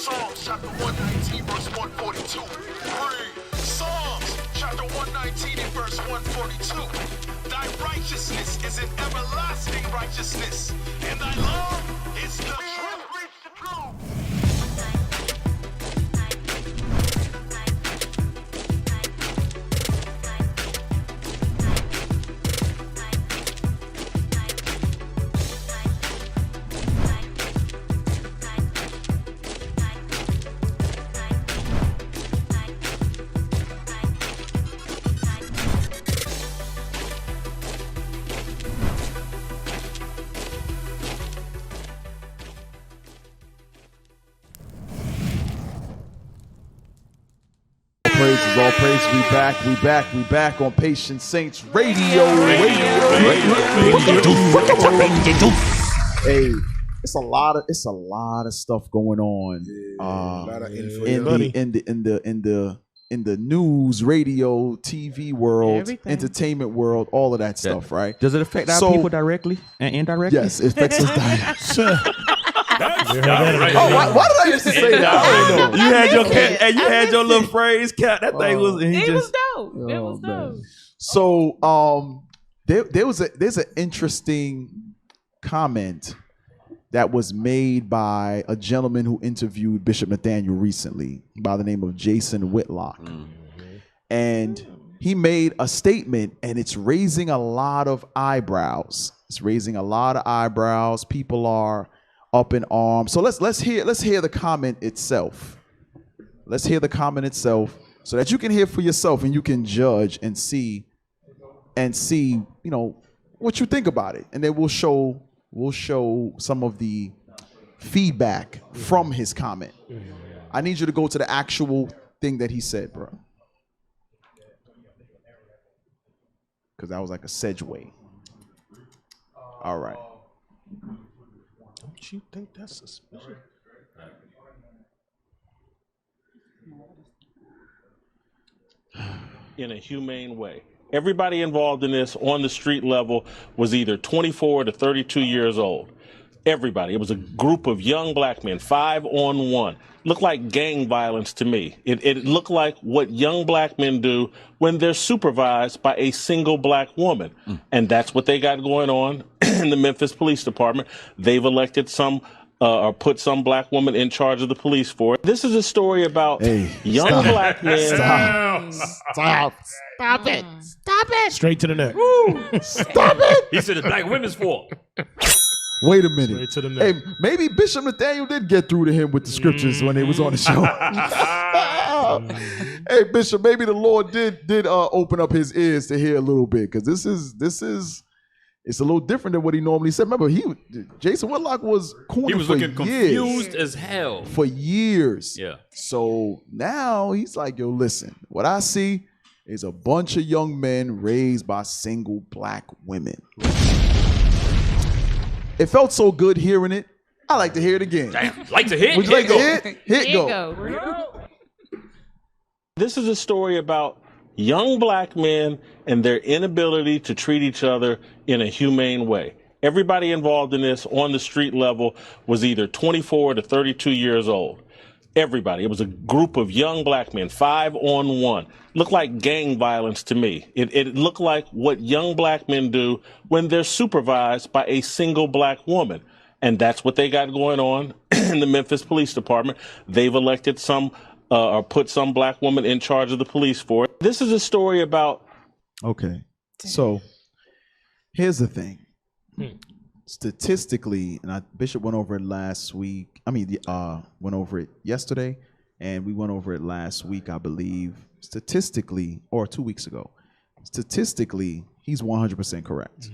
Psalms chapter 119 verse 142. Read. Psalms chapter 119 and verse 142. Thy righteousness is an everlasting righteousness, and thy love is the truth. Reach the truth. Praises, all praise. We back on Patient Saints Radio. Hey, it's a lot of stuff going on. In the news, radio, TV world, everything. Entertainment world, all of that stuff, right? Does it affect our people directly and indirectly? Yes, it affects us directly. Why did I used to say that? I don't know. You had your cat, and you had your little phrase, cat. That thing was. It was dope. It was dope. So, there's an interesting comment that was made by a gentleman who interviewed Bishop Nathaniel recently by the name of Jason Whitlock, and he made a statement, and it's raising a lot of eyebrows. People are up in arms. So let's hear the comment itself. Let's hear the comment itself so that you can hear for yourself and you can judge and see, what you think about it. And then we'll show some of the feedback from his comment. I need you to go to the actual thing that he said, bro. Because that was like a segue. All right. Don't you think that's suspicious? In a humane way. Everybody involved in this on the street level was either 24 to 32 years old. Everybody. It was a group of young black men, 5-on-1. Looked like gang violence to me. It looked like what young black men do when they're supervised by a single black woman. And that's what they got going on in the Memphis Police Department. They've elected or put some black woman in charge of the police force. This is a story about young black men. Stop it. Straight to the neck. Stop it. He said it's black women's fault. Wait a minute. Straight to the neck. Hey, maybe Bishop Nathaniel did get through to him with the scriptures when they was on the show. Hey, Bishop, maybe the Lord did open up his ears to hear a little bit, because this is it's a little different than what he normally said. Remember, Jason Whitlock was corny. He was looking confused as hell for years. Yeah. So now he's like, yo, listen, what I see is a bunch of young men raised by single black women. It felt so good hearing it. I like to hear it again. Damn, like to hit? Would you like to hit? Hit go. This is a story about young black men and their inability to treat each other in a humane way. Everybody involved in this on the street level was either 24 to 32 years old. Everybody. It was a group of young black men, 5-on-1. Looked like gang violence to me. It looked like what young black men do when they're supervised by a single black woman. And that's what they got going on in the Memphis Police Department. They've elected or put some black woman in charge of the police force. This is a story about... Okay. So here's the thing. Statistically, and Bishop went over it last week. Went over it yesterday, and we went over it last week, I believe. Statistically, or 2 weeks ago. Statistically, he's 100% correct.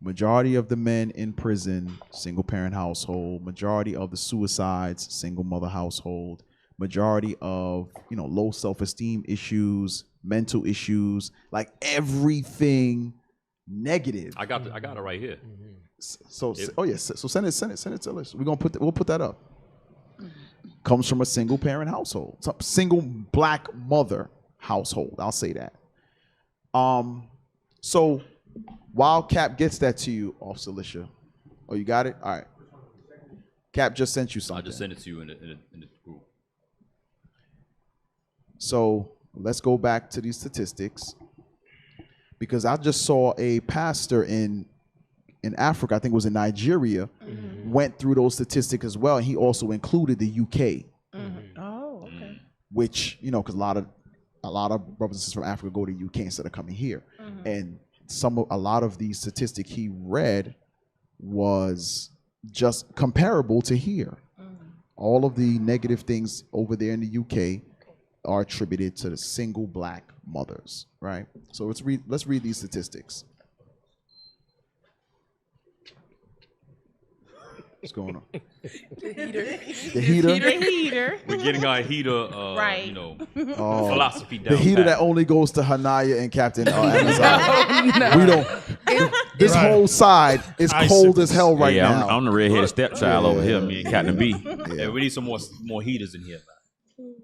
Majority of the men in prison, single parent household. Majority of the suicides, single mother household. Majority of low self-esteem issues, mental issues, like everything negative. I got it right here. So send it to us. We'll put that up. Comes from a single parent household, single black mother household. I'll say that. So while Cap gets that to you, Officer Alicia. Oh, you got it? All right. Cap just sent you I something. just sent it to you in the group. So let's go back to these statistics, because I just saw a pastor in Africa, I think it was in Nigeria, went through those statistics as well. And he also included the UK, Oh, okay. which, you know, because a lot of brothers and sisters from Africa go to UK instead of coming here. And a lot of the statistic he read was just comparable to here. All of the negative things over there in the UK are attributed to the single black mothers, right? So let's read these statistics. What's going on? The heater. We're getting our heater, Right. you know, Oh, philosophy down. the heater pat. that only goes to Hanaya and Captain Amazon. We don't. This whole side is cold as hell right now. I'm the redheaded stepchild over here. Me and Captain B. Yeah, we need some more heaters in here.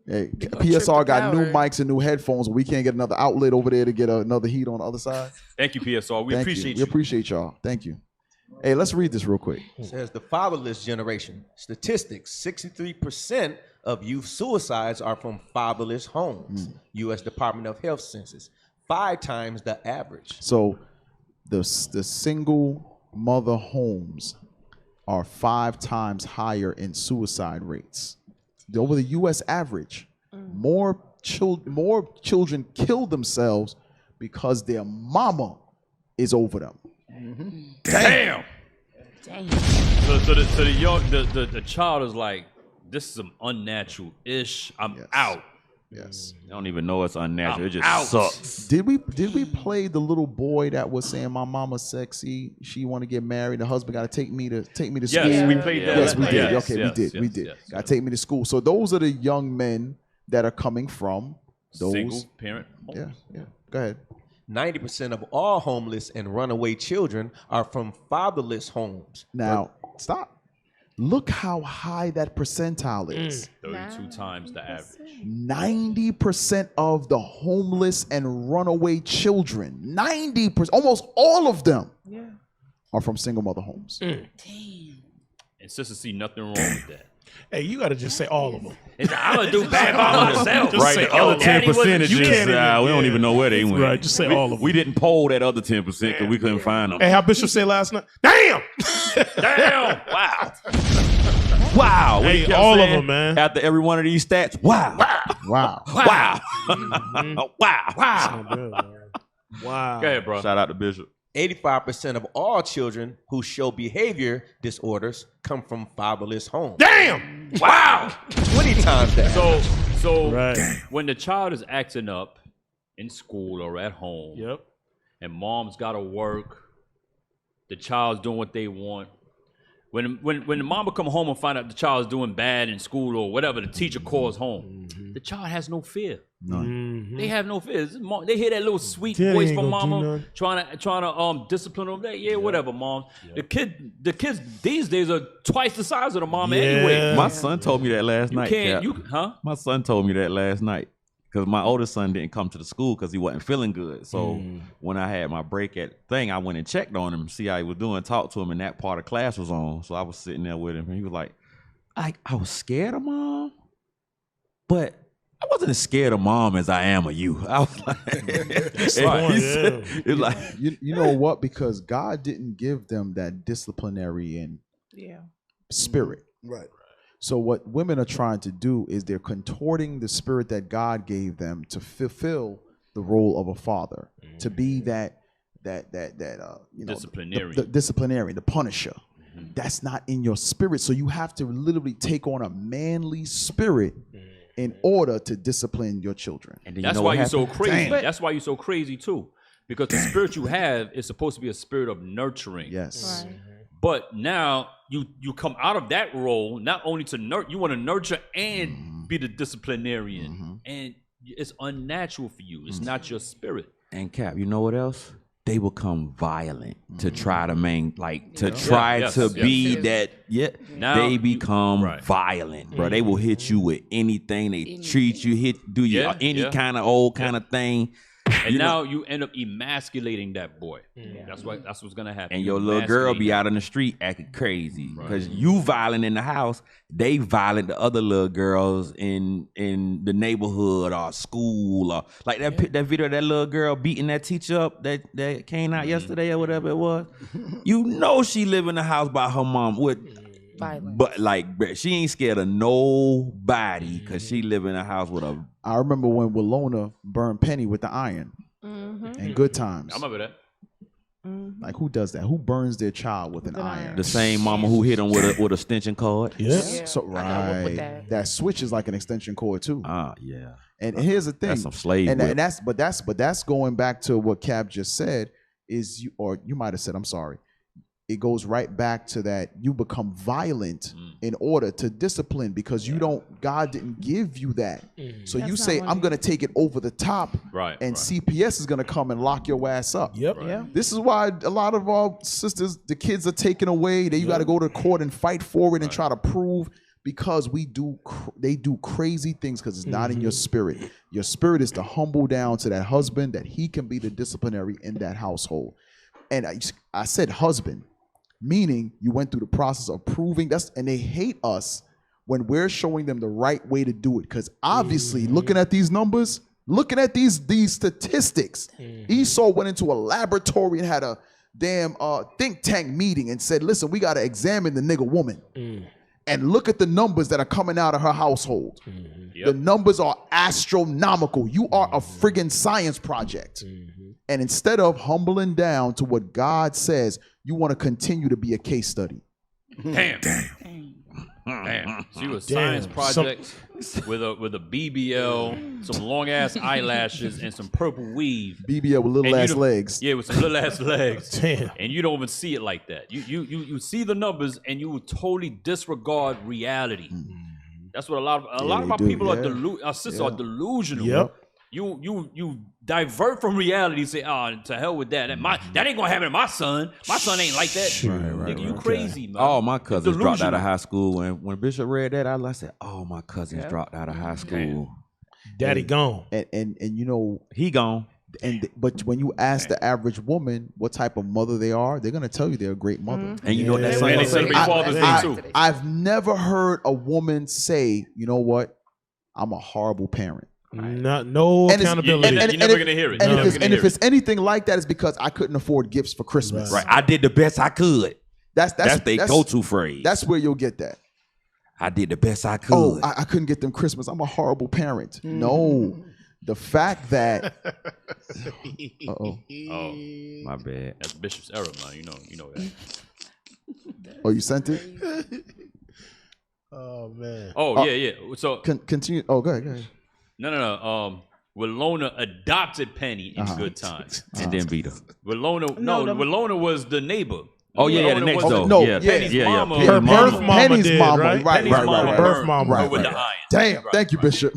Hey, PSR got new mics and new headphones. We can't get another outlet over there to get another heat on the other side. Thank you, PSR. We appreciate We you. appreciate y'all. Thank you. Hey, let's read this real quick. It says the fatherless generation. Statistics, 63% of youth suicides are from fatherless homes. U.S. Department of Health census, 5 times the average. So the single mother homes are 5 times higher in suicide rates. Over the U.S. average, more children kill themselves because their mama is over them. Damn. So the child is like, this is some unnatural-ish. I'm out. Yes. I don't even know it's unnatural. It just out. sucks. Did we play the little boy that was saying my mama's sexy, she want to get married, the husband got to take me to school? Yes, we played that. Yes, we did. Yes, Okay, yes, we did. yes. Got to take me to school. So those are the young men that are coming from those. Single parent. Yeah. Go ahead. 90% of all homeless and runaway children are from fatherless homes. Now, stop. Look how high that percentile is. 32 times the average. 90% of the homeless and runaway children, 90%, almost all of them are from single mother homes. And sisters see nothing wrong with that. Hey, you got to just say all of them. I'm going to do bad by myself. Just Right, say the all other of them. 10% is You just, can't even- we don't even know where they went. Right, just say all of them. We didn't poll that other 10% because we couldn't find them. Hey, how Bishop said last night? Damn! Damn. Wow. Wow. What he Hey, kept all of saying them, man. After every one of these stats, wow. Wow. Wow. Wow. Wow. Go ahead, bro. Shout out to Bishop. 85% of all children who show behavior disorders come from fatherless homes. Damn! Wow. 20 times that. So Right. when the child is acting up in school or at home, Yep. and mom's got to work, the child's doing what they want. When the mama come home and find out the child's doing bad in school or whatever, the teacher calls home. The child has no fear. None. They have no fear. They hear that little sweet Daddy voice ain't from gonna do mama nothing. trying to discipline them. Yeah, whatever, mom. The kids these days are twice the size of the mama anyway. My son told me that last night. Cap. My son told me that last night because my oldest son didn't come to the school because he wasn't feeling good. So when I had my break at thing, I went and checked on him, see how he was doing, talked to him, and that part of class was on. So I was sitting there with him, and he was like, I was scared of mom, but I wasn't as scared of mom as I am of you. I was like, it's like You know what? Because God didn't give them that disciplinary and spirit. Right. So what women are trying to do is they're contorting the spirit that God gave them to fulfill the role of a father, to be that disciplinarian. the disciplinarian, the punisher. That's not in your spirit. So you have to literally take on a manly spirit in order to discipline your children. and then That's you know why what you're so happened? crazy. That's why you're so crazy too. Because the spirit you have is supposed to be a spirit of nurturing. Yes. Right. But now you come out of that role not only to nurture, you want to nurture and be the disciplinarian, and it's unnatural for you. It's not your spirit. And Cap, you know what else? They become violent to try to Yes, to yes. be that. Yeah, Now they you- become right. violent, bro. They will hit you with anything. They treat you, do you Yeah, any yeah. kind of old kind of thing. And now you end up emasculating that boy. That's what's gonna happen. And your little girl be out on the street acting crazy because you violent in the house. They violent the other little girls in the neighborhood or school or like that video of that little girl beating that teacher up that came out yesterday or whatever it was. You know she live in the house by her mom with. Violence. But like she ain't scared of nobody because she live in a house with a. I remember when Willona burned Penny with the iron. And Good Times. I remember that. Like who does that? Who burns their child with an iron? The same mama who hit him with a extension cord. Yeah. So that switch is like an extension cord too. Yeah. And here's the thing. That's some slave. And that's going back to what Cap just said. You might have said, I'm sorry. It goes right back to that you become violent in order to discipline because God didn't give you that. So you say, I'm going to take it over the top. Right. And CPS is going to come and lock your ass up. Yep. Right. Yeah. This is why a lot of our sisters, the kids are taken away. You got to go to court and fight for it and try to prove because they do crazy things because it's not in your spirit. Your spirit is to humble down to that husband that he can be the disciplinary in that household. And I said husband. Meaning you went through the process of proving and they hate us when we're showing them the right way to do it. Because obviously, looking at these numbers, looking at these statistics, Esau went into a laboratory and had a damn think tank meeting and said, listen, we got to examine the nigga woman and look at the numbers that are coming out of her household. The numbers are astronomical. You are a friggin' science project. And instead of humbling down to what God says, you want to continue to be a case study. Damn. She was science project with a BBL, some long ass eyelashes, and some purple weave. BBL with little ass legs. Yeah, with some little ass legs. Damn. And you don't even see it like that. You see the numbers and you totally disregard reality. That's what a lot of our people are our sisters are delusional. Yep. You divert from reality and say, to hell with that. That ain't gonna happen to my son. My son ain't like that. Nigga, you crazy, man. All my cousins dropped out of high school. And when Bishop read that, I said, all my cousins dropped out of high school. Daddy gone. And you know, he gone. But when you ask the average woman what type of mother they are, they're gonna tell you they're a great mother. And you know what that's and they said fathers too. I've never heard a woman say, you know what, I'm a horrible parent. No accountability. You're never gonna hear it. And if it's anything like that, it's because I couldn't afford gifts for Christmas. Right. I did the best I could. That's their go-to phrase. That's where you'll get that. I did the best I could. Oh, I couldn't get them Christmas. I'm a horrible parent. No. The fact that Oh, my bad. That's Bishop's error, man. You know that. Oh, you sent it? Oh man. Oh, yeah. So continue. Oh, go ahead. No. Willona adopted Penny in Good Times. And then beat her. Willona was the neighbor. Oh, yeah, the next door. No, yeah, Penny's mama. Her birth mama Penny's did, mama, right? right. Birth mama. Right. With the iron. Damn, thank you, Bishop.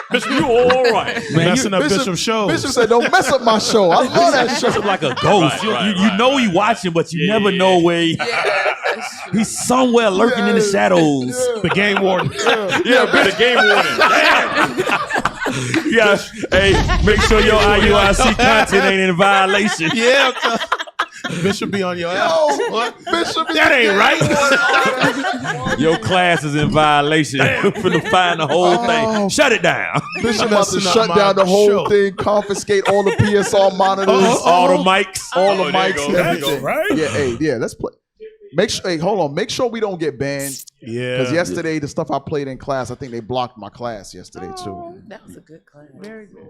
Bishop, you all right. Messing up Bishop's shows. Bishop said, don't mess up my show. I love that show. Bishop like a ghost. You know he watching, but you never know where he's somewhere lurking in the shadows. The game warden. The game warden. Damn. Yes. Hey, make sure your IUIC content ain't in violation. Yeah. Bishop be on your ass. What? Bishop, that ain't right. Your class is in violation. We're finna find the whole thing. Shut it down. Bishop has to shut down the whole thing, confiscate all the PSR monitors, all the mics, all the mics, and That's everything. right. Yeah. Let's play. Make sure. Hey, hold on. Make sure we don't get banned. Yeah. Because yesterday, the stuff I played in class, I think they blocked my class yesterday too. That was a good class. Very good.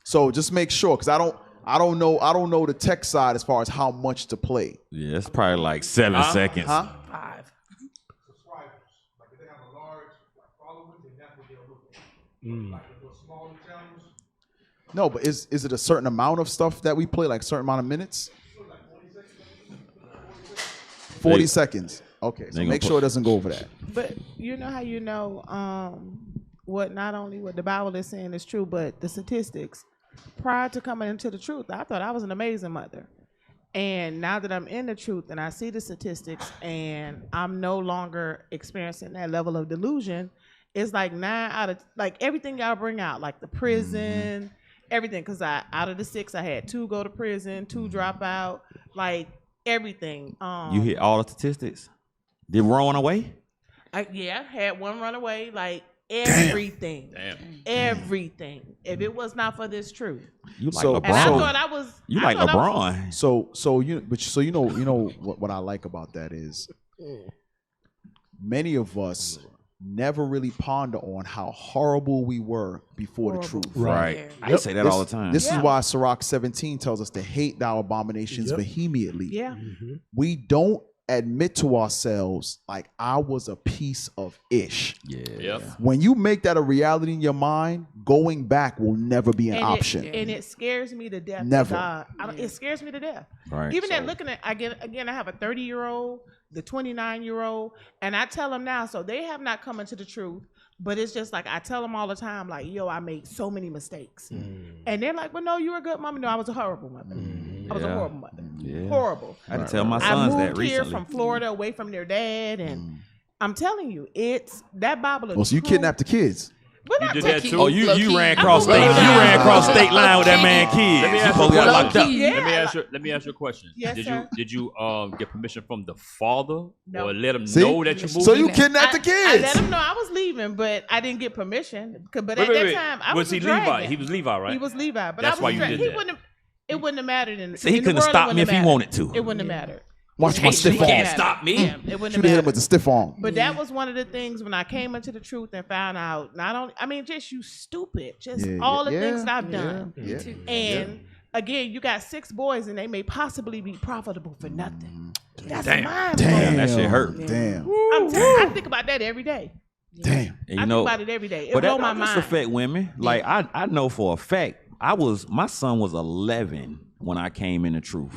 So just make sure, because I don't know the tech side as far as how much to play. Yeah, it's probably like 7 seconds. 5. No, but is it a certain amount of stuff that we play, like a certain amount of minutes? 40 seconds. Okay, so make sure it doesn't go over that. But you know how you know what not only what the Bible is saying is true, but the statistics. Prior to coming into the truth, I thought I was an amazing mother. And now that I'm in the truth and I see the statistics and I'm no longer experiencing that level of delusion, it's like 9 out of, like everything y'all bring out, like the prison everything. Because out of the 6, I had 2 go to prison, 2 drop out, like everything. You hit all the statistics. Did one run away? Had 1 run away, like everything. Damn. Everything. If it was not for this truth. You like So- LeBron? And I thought I was. You I like thought I LeBron? So you know what I like about that is many of us never really ponder on how horrible we were before the truth. Right. I say that all the time. This is why Sirach 17 tells us to hate thou abominations vehemently. Yeah. We don't admit to ourselves like I was a piece of ish. Yeah. When you make that a reality in your mind, going back will never be an option. And it scares me to death. Never. God. It scares me to death. Right. Even at looking at, I have a 30-year-old, the 29-year-old, and I tell them now, so they have not come into the truth, but it's just like I tell them all the time, like, yo, I made so many mistakes. And they're like, well, no, you were a good mother. No, I was a horrible mother. I was a horrible mother. Yeah. Horrible. I had to tell my I sons that moved recently. here from Florida away from their dad, and I'm telling you, it's that Bible is Oh, so you true. kidnapped the kids? But You not did to that keep- too? Oh, you ran across I'm state. You low-key. ran across state line with that man kids. Let me You ask supposed to you a get locked up. question. Yeah. Let me ask you a question. Yes, sir. Did you get permission from the father No. or let him See? know that you moved? So you in? kidnapped the I let kids? him know I was leaving, but I didn't get permission. But at Wait, that wait. time, I was was he a Levi? dragon. He was Levi, right? He was Levi, but That's I why was you a dragon. did that. It wouldn't have mattered. So he couldn't stop me if he wanted to. It wouldn't have mattered. Watch my stiff You can't arm. stop me. Yeah, it wouldn't Should have have hit him mattered. with the stiff arm. But that was one of the things when I came into the truth and found out, not only, I mean, just you stupid, just all the things that I've done. Yeah. And again, you got 6 boys and they may possibly be profitable for nothing. That's mind Damn. That shit hurt. Damn. I think about that every day. Damn. And I you know, think about it every day. It but blow that my don't just mind. affect women. Like I know for a fact, my son was 11 when I came in the truth,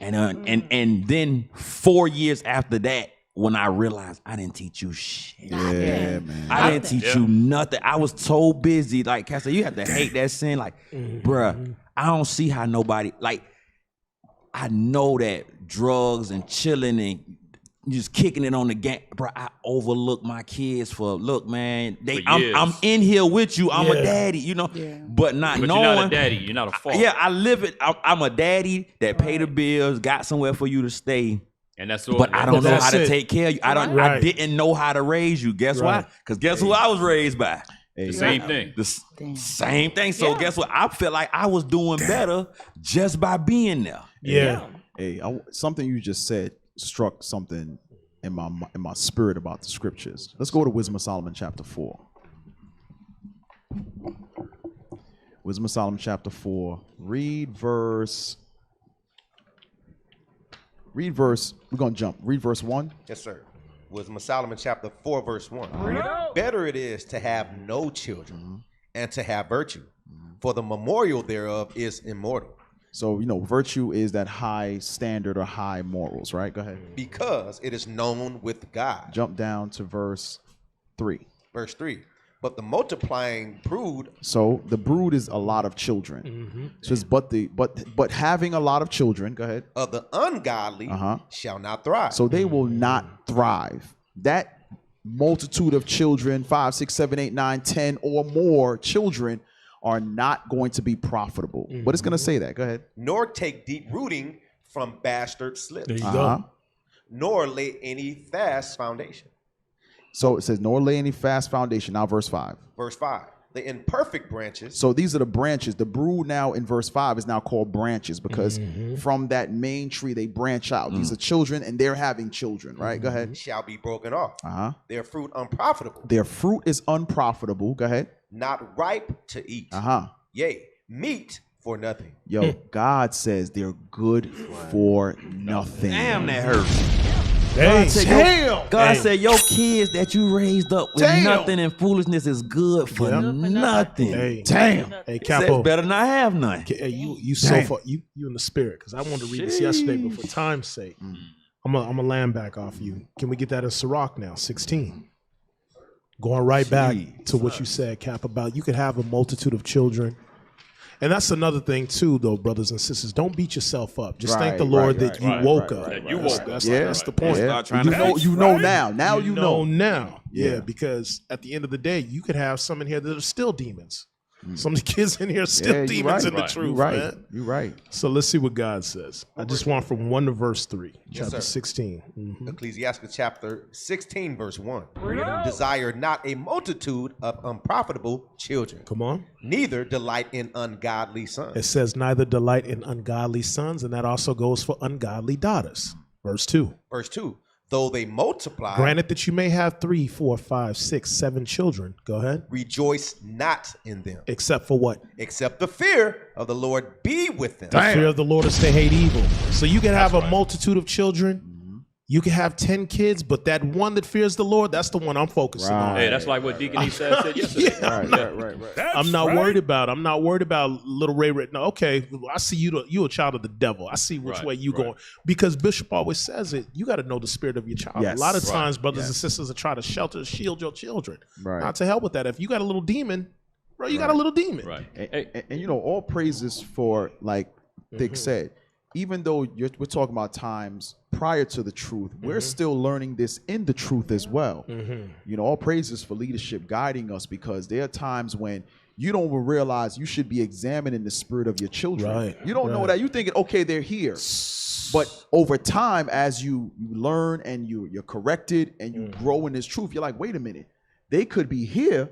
and then 4 years after that, when I realized I didn't teach you shit. Yeah, man. I didn't teach you nothing. I was so busy. Like Cass said, you have to hate that sin. Like, bruh, I don't see how nobody, like, I know that drugs and chilling and just kicking it on the game, bro. I overlook my kids look, man. I'm in here with you. I'm a daddy, you know, but not But knowing. you're not a daddy. You're not a father. Yeah, I live it. I'm a daddy that pay the bills, got somewhere for you to stay. And that's all. But I don't know That's how to it. take care of you. I Right. didn't know how to raise you. Guess why? Because guess who I was raised by? the same thing. Same thing. So guess what? I felt like I was doing better just by being there. Yeah. Hey, something you just said struck something in my spirit about the scriptures. Let's go to Wisdom of Solomon chapter 4. Wisdom of Solomon chapter 4. Read verse. We're going to jump. Read verse 1. Yes, sir. Wisdom of Solomon chapter 4, verse 1. Better it is to have no children and to have virtue, for the memorial thereof is immortal. So, virtue is that high standard or high morals, right? Go ahead. Because it is known with God. Jump down to verse 3. Verse 3. But the multiplying brood. So the brood is a lot of children. So it's but having a lot of children, go ahead. Of the ungodly shall not thrive. So they will not thrive. That multitude of children, 5, 6, 7, 8, 9, 10 or more children are not going to be profitable. But it's going to say that. Go ahead. Nor take deep rooting from bastard slips. There you go. Nor lay any fast foundation. So it says, nor lay any fast foundation. Now verse 5. Verse 5. The imperfect branches. So these are the branches. The brood now in verse 5 is now called branches because from that main tree they branch out. These are children and they're having children, right? Go ahead. Shall be broken off. Their fruit unprofitable. Their fruit is unprofitable. Go ahead. Not ripe to eat. Yea, meat for nothing. Yo, God says they're good for nothing. Damn, that hurts. God said your kids that you raised up with nothing and foolishness is good for nothing. Hey, Damn. Hey, Says Capo. better not have none. Hey, you so far. You in the spirit because I wanted to read this yesterday, but for time's sake, I'm a land back off you. Can we get that in Sirach now? 16. Going right back to what you said, Cap, about you could have a multitude of children. And that's another thing too, though, brothers and sisters. Don't beat yourself up. Just thank the Lord that you woke up. That's the point. You know now. Now you know. Now. Yeah, because at the end of the day, you could have some in here that are still demons. Some of the kids in here are still demons in the truth, man. You're right. So let's see what God says. I just want from 1 to verse 3, chapter sir. 16. Ecclesiastes chapter 16, verse 1. Desire not a multitude of unprofitable children. Come on. Neither delight in ungodly sons. It says neither delight in ungodly sons, and that also goes for ungodly daughters. Verse 2. Verse 2. Though they multiply, Granted that you may have 3, 4, 5, 6, 7 children. Go ahead. rejoice not in them, Except for what? except the fear of the Lord be with them. The fear of the Lord is to hate evil. So you can have a multitude of children. You can have 10 kids, but that one that fears the Lord, that's the one I'm focusing on. Hey, that's like what Deacon E said yesterday. Right. I'm not worried about little Ray. No, okay, I see you a child of the devil. I see which way you going. Because Bishop always says it, you got to know the spirit of your child. Yes. A lot of times, brothers and sisters are trying to shield your children. Right. Not to hell with that. If you got a little demon, bro, you got a little demon. Right. And you know, all praises for, like Thick said, even though we're talking about times prior to the truth, we're still learning this in the truth as well. You know, all praises for leadership guiding us, because there are times when you don't even realize you should be examining the spirit of your children. Right. You don't know that. You're thinking, okay, they're here. But over time, as you learn and you're corrected and you grow in this truth, you're like, wait a minute. They could be here,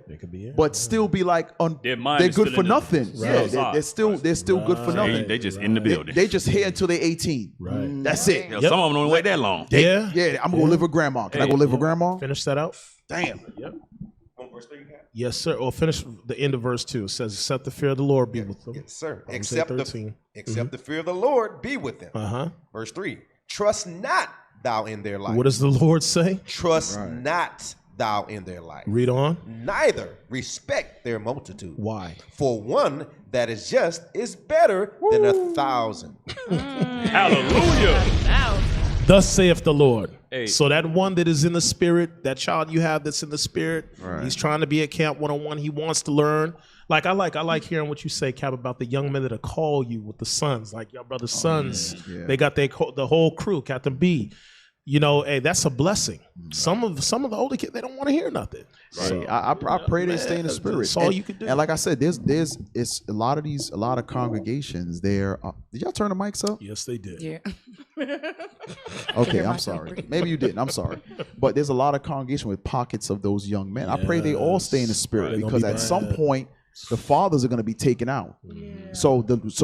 but still be like, they're good for nothing. Yeah, they're still good for nothing. They just in the building. They just here until they're 18. Right. That's it. Some of them don't wait that long. Yeah, I'm gonna live with grandma. Can I go live with grandma? Finish that out. Damn. Yep. Yes, sir. Or finish the end of verse 2. It says, except the fear of the Lord be with them. Yes, sir. Romans Except 8:13. the fear of the Lord be with them. Verse 3. Trust not thou in their life. What does the Lord say? Trust not thou in their life. Read on. Neither respect their multitude. Why? For one that is just is better than 1,000. Hallelujah. Thus saith the Lord. Hey. So that one that is in the spirit, that child you have that's in the spirit, he's trying to be at Camp 101. He wants to learn. Like I like hearing what you say, Cap, about the young men that'll call you with the sons, like your brother's sons. Yeah. They got the whole crew, Captain B. You know, hey, that's a blessing. Some of the older kids, they don't want to hear nothing. Right. So, I pray they stay in the spirit. That's all you can do. And like I said, there's it's a lot of congregations there. Did y'all turn the mics up? Yes, they did. Yeah. Okay, I'm sorry. Maybe you didn't. I'm sorry. But there's a lot of congregation with pockets of those young men. I pray they all stay in the spirit, Right. because at some point the fathers are going to be taken out. So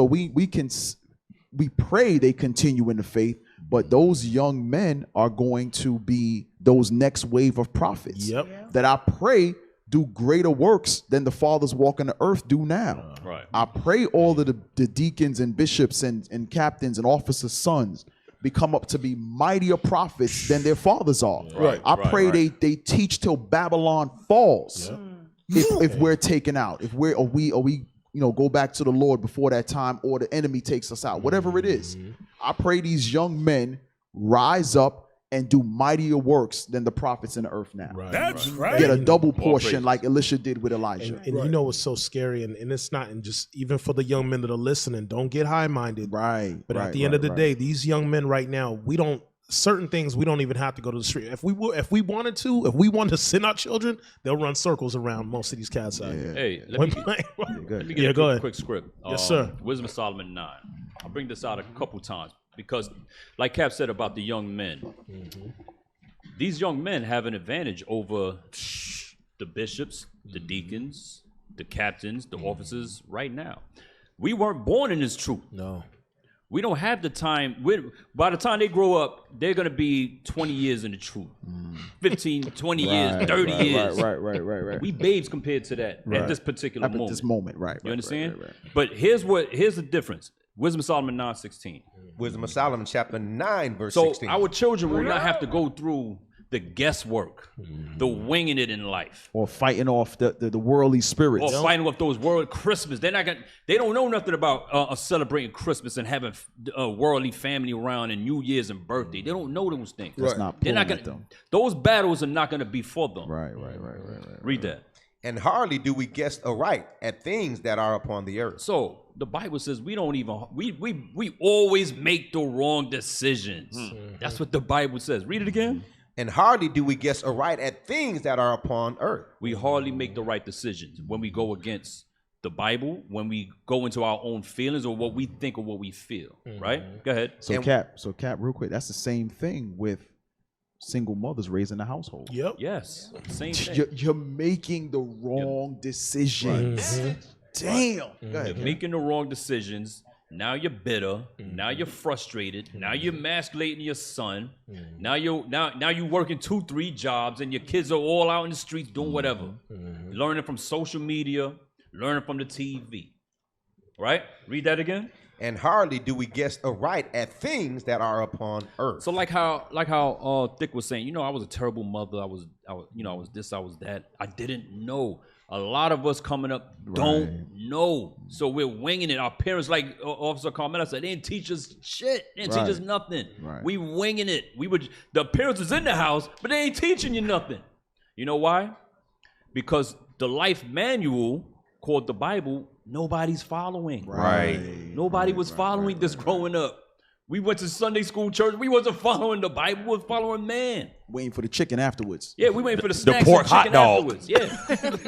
we pray they continue in the faith. But those young men are going to be those next wave of prophets that I pray do greater works than the fathers walking the earth do now. Right. I pray all of the deacons and bishops and captains and officers' sons become up to be mightier prophets than their fathers are. I pray they teach till Babylon falls. If we're taken out, if we go back to the Lord before that time, or the enemy takes us out, whatever it is. I pray these young men rise up and do mightier works than the prophets in the earth now. That's right. Get a double portion like Elisha did with Elijah. And you know what's so scary, and it's not, and just even for the young men that are listening, don't get high-minded. Right. But at the end of the day, these young men right now, certain things we don't even have to go to the street. If we wanted to send our children, they'll run circles around most of these cats out here. Hey, let me get a quick script. Yes, sir. Wisdom of Solomon 9. I'll bring this out a couple times because, like Cap said about the young men, these young men have an advantage over the bishops, the deacons, the captains, the officers right now. We weren't born in this truth. No. We don't have the time. By the time they grow up, they're going to be 20 years in the truth. 15, 20 years, 30 years. Right. We babes compared to that at this particular moment. At this moment, right. You understand? Right. But here's the difference. Wisdom of Solomon 9:16. Wisdom of Solomon chapter 9 verse So 16. our children will not have to go through the guesswork, the winging it in life, or fighting off the worldly spirits, or fighting off those world Christmas. They don't know nothing about celebrating Christmas and having a worldly family around and New Year's and birthday. They don't know those things. They're not gonna. Those battles are not going to be for them. Right. Read that. And hardly do we guess aright at things that are upon the earth. So the Bible says we always make the wrong decisions. That's what the Bible says. Read it again. And hardly do we guess aright at things that are upon earth. We hardly make the right decisions when we go against the Bible when we go into our own feelings or what we think or what we feel, right? Go ahead. So Cap, real quick, that's the same thing with single mothers raising the household. Yep. Yes, same thing. You're making the wrong decisions. Damn. Go ahead, You're Cap. making the wrong decisions. Now you're bitter. Now you're frustrated. Now you're emasculating your son. Now you're working 2-3 jobs, and your kids are all out in the streets doing whatever, learning from social media, learning from the TV. Right? Read that again. And hardly do we guess aright at things that are upon earth. So like how Thick was saying, I was a terrible mother. I was this, I was that. I didn't know. A lot of us coming up don't know. So we're winging it. Our parents, like Officer Carmela said, they didn't teach us shit. They didn't teach us nothing. Right. We winging it. The parents is in the house, but they ain't teaching you nothing. You know why? Because the life manual called the Bible, nobody's following. Right. Nobody was following this growing up. We went to Sunday school church. We wasn't following the Bible. We was following man. Waiting for the chicken afterwards. Yeah, we waiting for the snacks pork and chicken hot dog. afterwards. Yeah.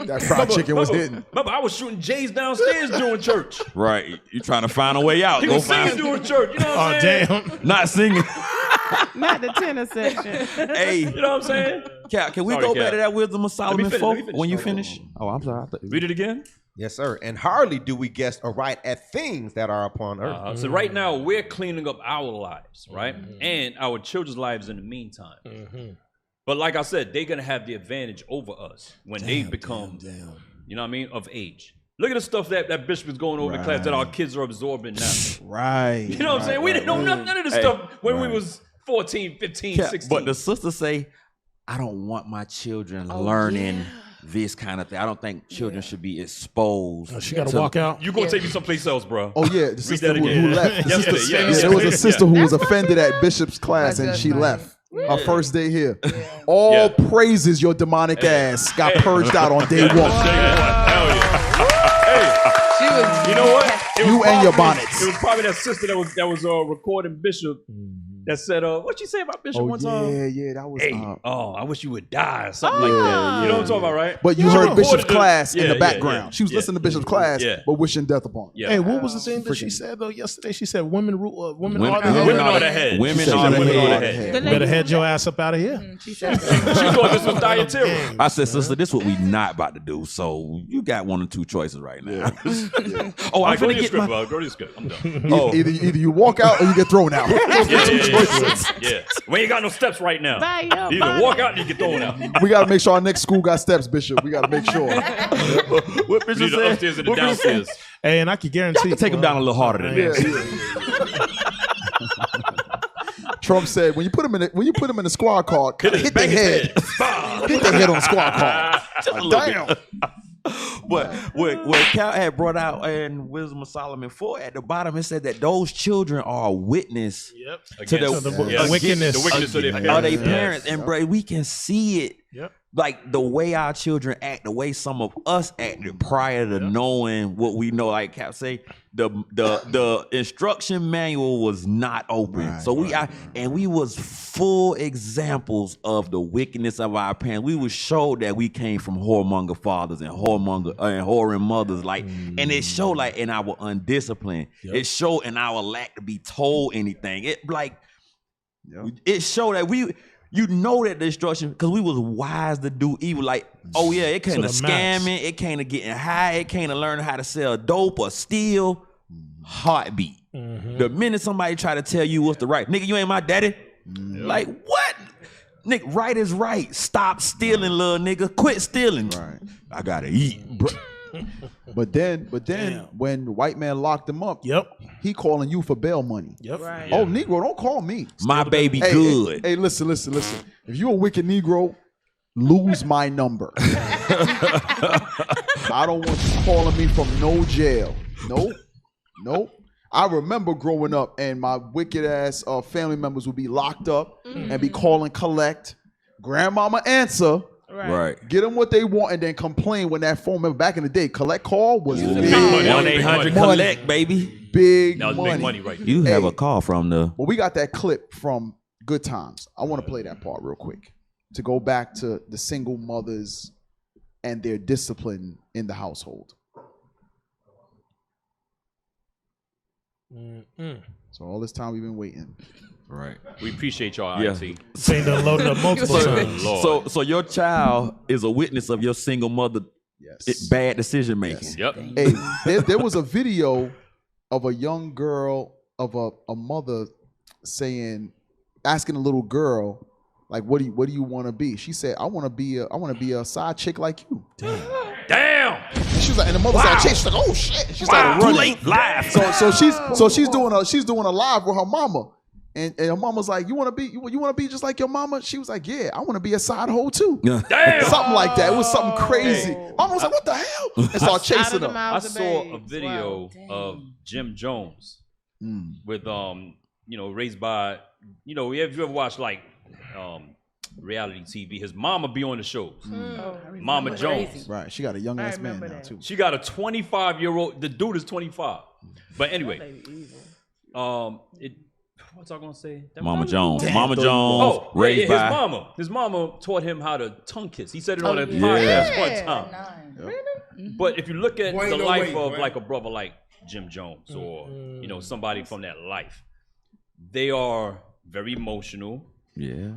That fried chicken was hitting. Remember, I was shooting J's downstairs during church. Right. You trying to find a way out. He Go was singing find. during church. You know what I'm saying? Damn. Not singing. Not the tenor section. Hey, You know what I'm saying? Cap, can we Sorry, go Cap. back to that Wisdom of Solomon finish, 4 let me finish. when you finish? Oh, I'm sorry. Read it again. Yes, sir. And hardly do we guess aright at things that are upon earth. So right now, we're cleaning up our lives, right? And our children's lives in the meantime. But like I said, they're going to have the advantage over us when they become, you know what I mean, of age. Look at the stuff that Bishop is going over in class that our kids are absorbing now. Right. You know what I'm saying? We didn't know none of this stuff when we was 14, 15, Cap, 16. but the sisters say, I don't want my children learning this kind of thing. I don't think children should be exposed. She got to walk out. You gonna take me someplace else, bro. Oh yeah, the sister who left. The Yesterday, sister, yeah. there was a sister who was offended at Bishop's class and she left. Her first day here. All praises your demonic ass got purged out on day one. Hell yeah. She was. You know what? It You was and your probably- bonnets. It was probably that sister that was recording Bishop that said, "What you say about Bishop one time?" That was. Hey, I wish you would die or something like that. You know what I'm talking about, right? But you She heard Bishop's recorded the- class in Yeah, the yeah, background. yeah, She was yeah. listening to Bishop's class, Yeah. but wishing death upon. Yeah. Hey, what was the thing that she said though yesterday? She said women rule. Women are the Women head. are the head. Women She said are the women head. are the head. The Better head your ass up out of here. She said She thought this was dietary. I said, sister, this is what we not about to do. So you got one or two choices right now. Oh, I'm Go to finna the get script, my. bro. Go to the script. I'm done. Oh, Either you walk out or you get thrown out. Yeah. We ain't got no steps right now. Buy your You either bonnet. walk out or you get thrown out. We got to make sure our next school got steps, Bishop. We got to make sure. what You Bishop need the said? upstairs and the What Bishop said? downstairs. Hey, and I can guarantee. Take him down a little harder than that. Trump said when you put him in the squad car, hit the Bang his head. Hit the head on the squad car. Damn. But what Cal had brought out in Wisdom of Solomon 4 at the bottom, it said that those children are a witness to Against the yes. wickedness. The wickedness of their of parents. their parents. And bro, we can see it. Yep. Like the way our children act, the way some of us acted prior to knowing what we know. Like Cap say, the instruction manual was not open, so we was full examples of the wickedness of our parents. We was showed that we came from whoremonger fathers and whoring mothers, like, and it showed like in our undiscipline. It showed in our lack to be told anything. It showed that you know that the instruction, because we was wise to do evil. Like, oh yeah, it came to scamming, it came to getting high, it came to learning how to sell dope or steal. Heartbeat. The minute somebody try to tell you what's the right, nigga, you ain't my daddy. Like, what? Nigga, right is right. Stop stealing, little nigga. Quit stealing. Right. I gotta eat. But then when the white man locked him up, he calling you for bail money. Right. Oh, Negro, don't call me. My baby Hey, good. Hey, listen. If you a wicked Negro, lose my number. I don't want you calling me from no jail. Nope. I remember growing up and my wicked ass family members would be locked up and be calling collect. Grandmama answer. Right. Get them what they want and then complain when that phone member back in the day. Collect call was big money. 1-800 collect, baby. Big That was money. big money right there. You have a call from the. Well, we got that clip from Good Times. I want to play that part real quick to go back to the single mothers and their discipline in the household. So all this time we've been waiting. Right. We appreciate y'all, Yeah. IT. Saying that loaded up multiple times. So your child is a witness of your single mother bad decision making. Yep. Hey, there was a video of a young girl of a mother asking a little girl, like, what do you want to be? She said, I want to be a side chick like you. Damn. She was like, and the mother started chasing. She's like, oh shit. She started running. Too late. Live. So she's doing a live with her mama. And her mama's like, you want to be just like your mama? She was like, yeah, I want to be a side hoe too. Damn. Something like that. It was something crazy. Mama was like, what the hell? And started chasing her. I saw a video of Jim Jones with raised by if you ever watched like reality TV, his mama be on the shows. Mama Jones. Right. She got a young ass man now too. She got a 25-year-old. The dude is 25. But anyway, what's I gonna say? Mama Jones. Mama Jones. Raised by his mama taught him how to tongue kiss. He said it on a podcast one time. Really? But if you look at the life of like a brother like Jim Jones or somebody from that life, they are very emotional. Yeah.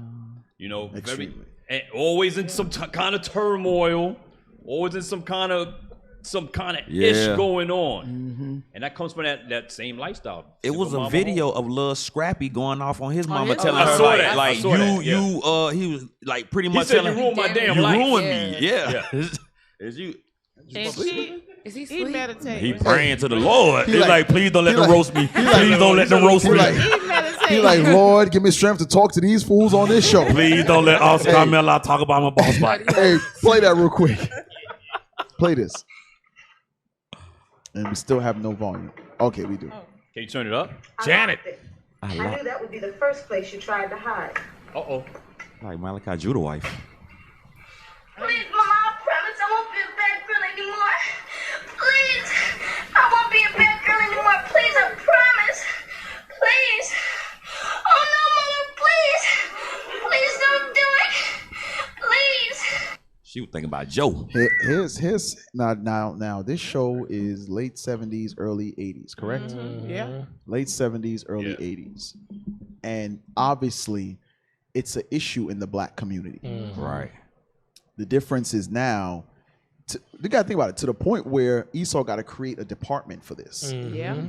Very always in some kind of turmoil, always in some kind of ish going on, and that comes from that same lifestyle. It was a video of Lil Scrappy going off on his mama, telling I her saw that. he was like pretty much said, telling you ruined my damn you life. ruined me. Yeah. Is you? Is he meditating? He praying to the Lord. He's like, please don't let them roast me. Please don't let them roast me. He like, Lord, give me strength to talk to these fools on this show. Please don't let Oscar Miller talk about my boss fight. Hey, play that real quick. Play this. And we still have no volume. Okay, we do. Can you turn it up? Janet. I knew that would be the first place you tried to hide. Uh-oh. Like Malachi Judah wife. Please, Mama, I promise I won't be a bad girl anymore. Please, I won't be a bad girl anymore. Please, I promise. Please. Oh, no, Mama, please. Please don't do it. Please. She was thinking about Joe. Now this show is late 70s, early 80s, correct? Yeah. Late 70s, early 80s. And obviously, it's an issue in the black community. Right. The difference is now, you got to think about it, to the point where Esau got to create a department for this. Yeah.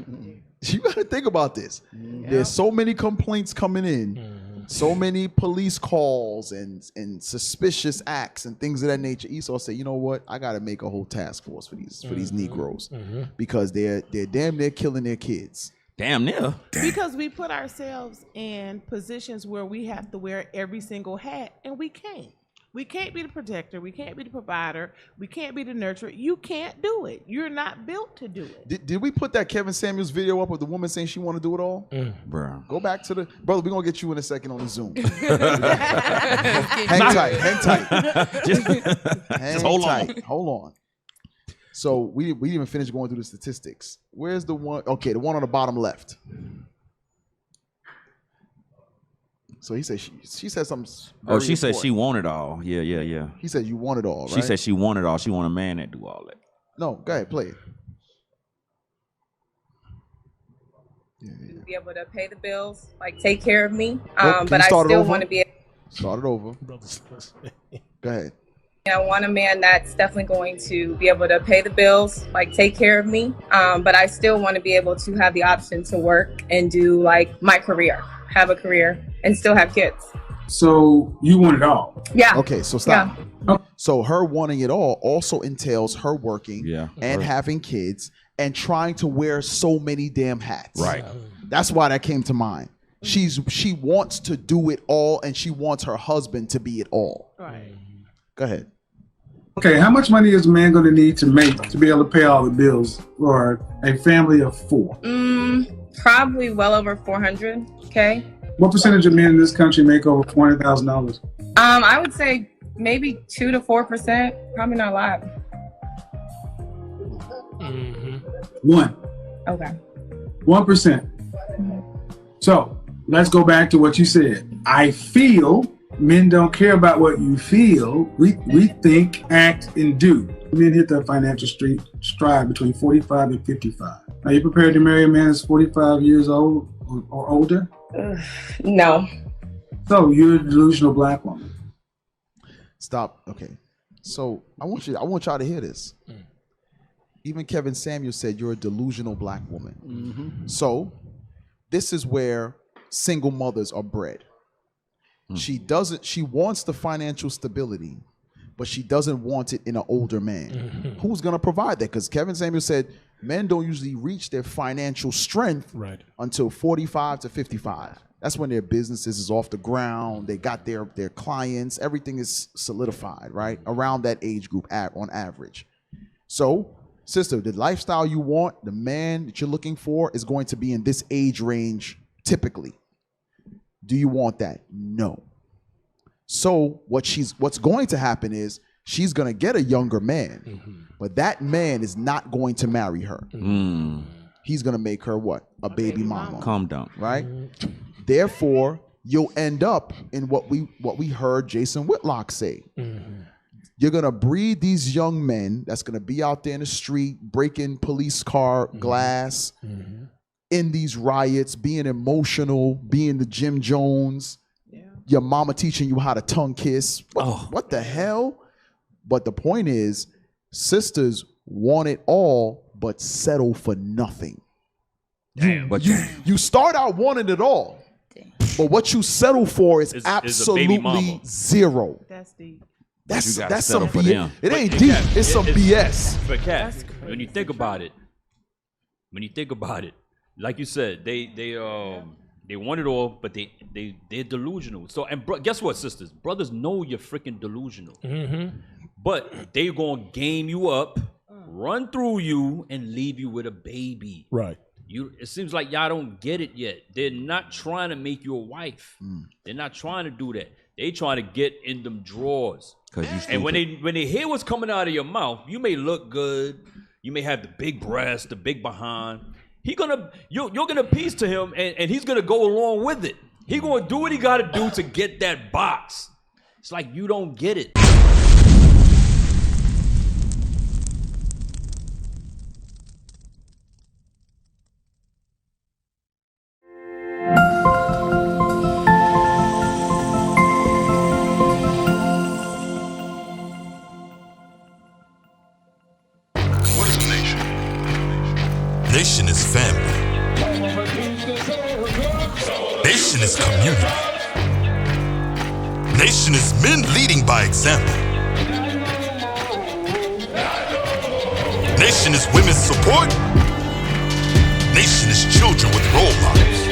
You got to think about this. There's so many complaints coming in, so many police calls and suspicious acts and things of that nature. Esau said, you know what? I got to make a whole task force for these Negroes because they're damn near killing their kids. Damn near. Because we put ourselves in positions where we have to wear every single hat, and we can't. We can't be the protector. We can't be the provider. We can't be the nurturer. You can't do it. You're not built to do it. Did we put that Kevin Samuels video up of the woman saying she want to do it all? Bro. Go back to brother. We're going to get you in a second on the Zoom. Hang tight. Just hold on. So we didn't even finish going through the statistics. Where's the one? Okay, the one on the bottom left. So he said she said something. She said she wanted all. Yeah. He said you want it all, right? She said she wanted all. She want a man that do all that. No, go ahead, play it. Be able to pay the bills, like take care of me. But I still want to be. Start it over. Go ahead. I want a man that's definitely going to be able to pay the bills, like take care of me. But I still want to be able to have the option to work and do like my career, have a career, and still have kids. So you want it all? Yeah. Okay, so stop. Yeah. So her wanting it all also entails her working and having kids and trying to wear so many damn hats. Right. That's why that came to mind. She wants to do it all, and she wants her husband to be it all. Right. Go ahead. Okay, how much money is a man going to need to make to be able to pay all the bills for a family of 4? Probably well over $400K. What percentage of men in this country make over $400,000? I would say maybe 2 to 4%. Probably not a lot. 1. Okay. 1%. So let's go back to what you said. I feel men don't care about what you feel. We think, act, and do. Men hit the financial stride between 45 and 55. Are you prepared to marry a man that's 45 years old or older? No. So you're a delusional black woman. Stop. Okay. So I want y'all to hear this. Even Kevin Samuel said you're a delusional black woman. So this is where single mothers are bred. She wants the financial stability, but she doesn't want it in an older man. Who's gonna provide that? Because Kevin Samuel said men don't usually reach their financial strength until 45 to 55. That's when their businesses is off the ground. They got their clients. Everything is solidified, right? Around that age group on average. So, sister, the lifestyle you want, the man that you're looking for is going to be in this age range typically. Do you want that? No. So what's going to happen is she's going to get a younger man, but that man is not going to marry her. He's going to make her what? A baby mama. Calm down. Right? Therefore, you'll end up in what we heard Jason Whitlock say. You're going to breed these young men that's going to be out there in the street, breaking police car glass, in these riots, being emotional, being the Jim Jones, your mama teaching you how to tongue kiss. What the hell? But the point is, sisters want it all, but settle for nothing. You start out wanting it all, but what you settle for is absolutely zero. That's deep. That's some BS. It ain't deep. It's some BS. But Kat, when you think about it, like you said, they want it all, but they're delusional. So guess what, sisters? Brothers know you're freaking delusional, but they gonna game you up, run through you, and leave you with a baby. Right. It seems like y'all don't get it yet. They're not trying to make you a wife. They're not trying to do that. They trying to get in them drawers. And when they hear what's coming out of your mouth, you may look good. You may have the big breast, the big behind. You're gonna appease to him, and he's gonna go along with it. He gonna do what he gotta do to get that box. It's like you don't get it. Nation is family. Nation is community. Nation is men leading by example. Nation is women's support. Nation is children with role models.